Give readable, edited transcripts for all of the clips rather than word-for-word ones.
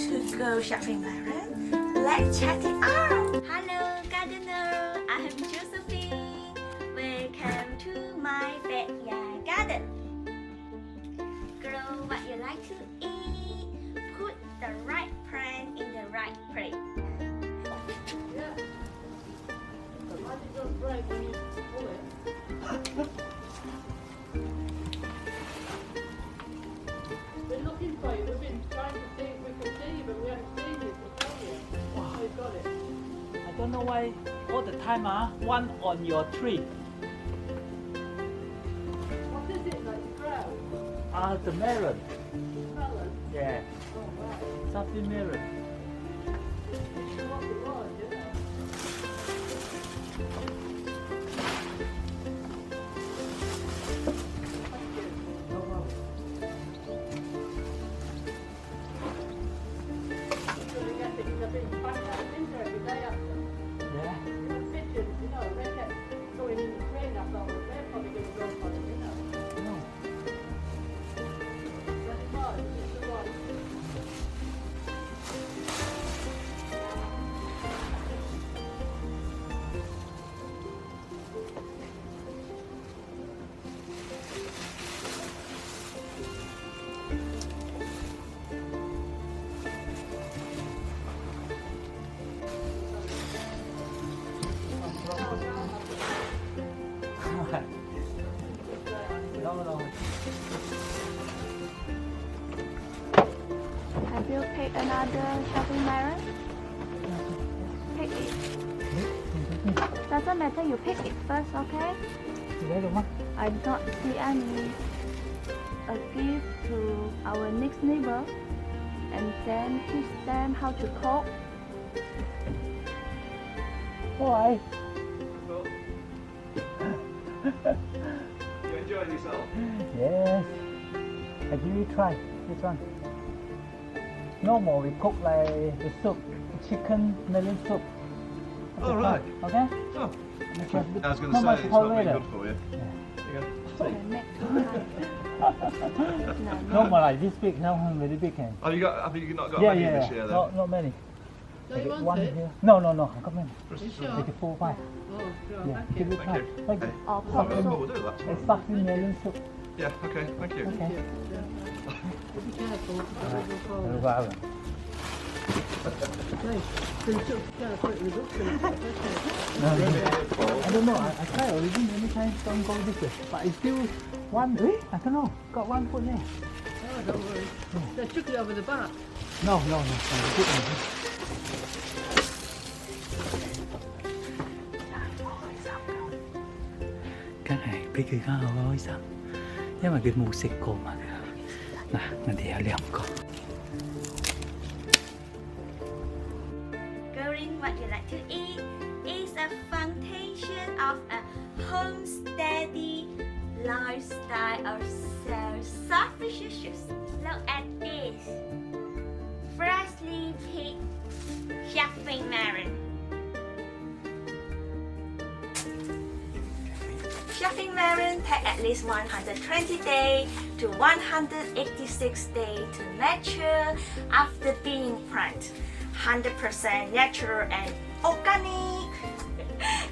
to go shopping, Myron. Let's check it out. Hello, gardener. I am Josephine. Welcome to my backyard garden. Grow what you like to eat. Put the right plant in the right place. We're looking for you. We've been trying to see if we can see you, but we haven't seen you. So tell you. Wow. We've got it. I don't know why all the time one on your tree. What is it that you grow? The melon. Melon? Yeah, Oh, right. something melon. This is what it was, you know. Thank you. No problem. So you get things a bit back out into every day after. Yeah. You know, pigeons, you know, they kept going in the train after all. They're probably going to go for it, you know. No. But it was, it was. No. Have you picked another shopping, Myron? Pick it. Doesn't matter, you pick it first, okay? Lấy được không? I don't see any a gift to our next neighbor, and then teach them how to cook. Why? You enjoying yourself? Yes. Have you tried this one? Normal we cook like the soup, chicken melon soup. Oh, right. Okay? Oh, Okay. I was going Not to much say it's not very later. good for you. Yeah. There you go. Okay, next time. No, Normal like this big, now very big can. Oh, have you not got Yeah, many yeah, this year then? not many. Do you want one it? here. No, I got many. You sure? Like 4 5. Oh, sure. Yeah, Thank give you. it Thank try. you. Like Okay. Or Oh, pork we'll soup. do that a tomorrow. stuffing melon soup. Yeah, okay, thank you. Okay. Be careful. Alright. It'll fall. Very well. Hey, finish up. Yeah, put it in the book. No, I don't know. I tried already many times. Don't go this way, but it's still one. I don't know. Got one foot there. Oh, don't worry. They took it over the back. No. Good one. Cái này biết cái khá hơi sao? Nhưng mà cái mù xịt cổ mà nè, mình thì liệm cổ. Growing what you like to eat is a foundation of a homesteady lifestyle of self-sufficiency. Look at this. Freshly picked shopping melon. Shopping melon take at least 120 days to 186 days to mature after being planted. 100% natural and organic.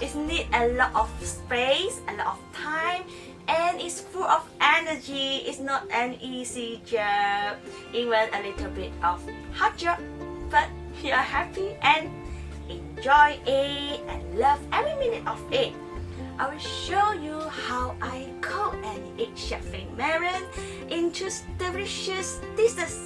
It needs a lot of space, a lot of time, and it's full of energy. It's not an easy job, even a little bit of hard job, but you are happy and enjoy it and love every minute of it. I will show you how I cook and eat shopping melon into delicious dishes.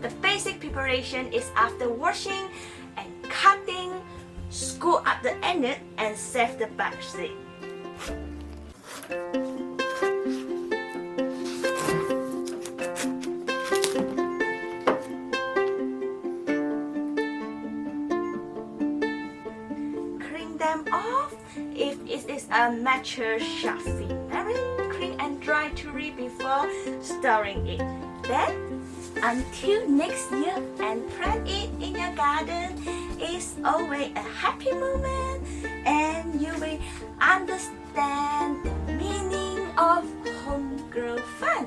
The basic preparation is after washing and cutting, scoop up the onion and save the back seed. mature shaving melon, clean and dry to read before storing it. Then, until next year and plant it in your garden, it's always a happy moment and you will understand the meaning of homegrown fun.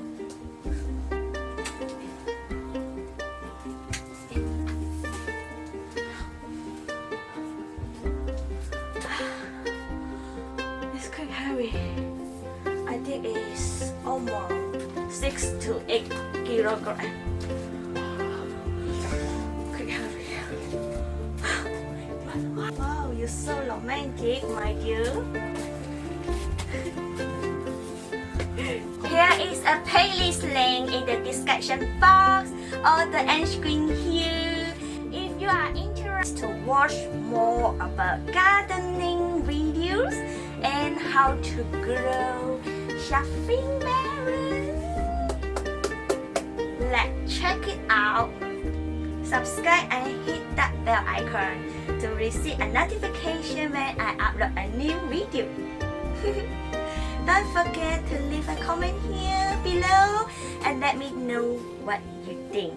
It's quite heavy. I think it's almost 6 to 8 kilograms. Quite heavy. Wow, you're so romantic, my dear. Here is a playlist link in the description box or the end screen here. If you are interested to watch more about gardening videos and how to grow shaving melon, let's check it out. Subscribe and hit that bell icon to receive a notification when I upload a new video. Don't forget to leave a comment here below and let me know what you think.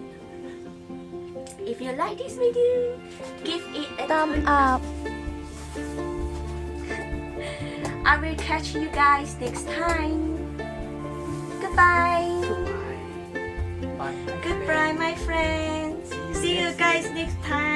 If you like this video, give it a thumb up. I will catch you guys next time. Goodbye. Bye. Goodbye, my friends. See you guys next time.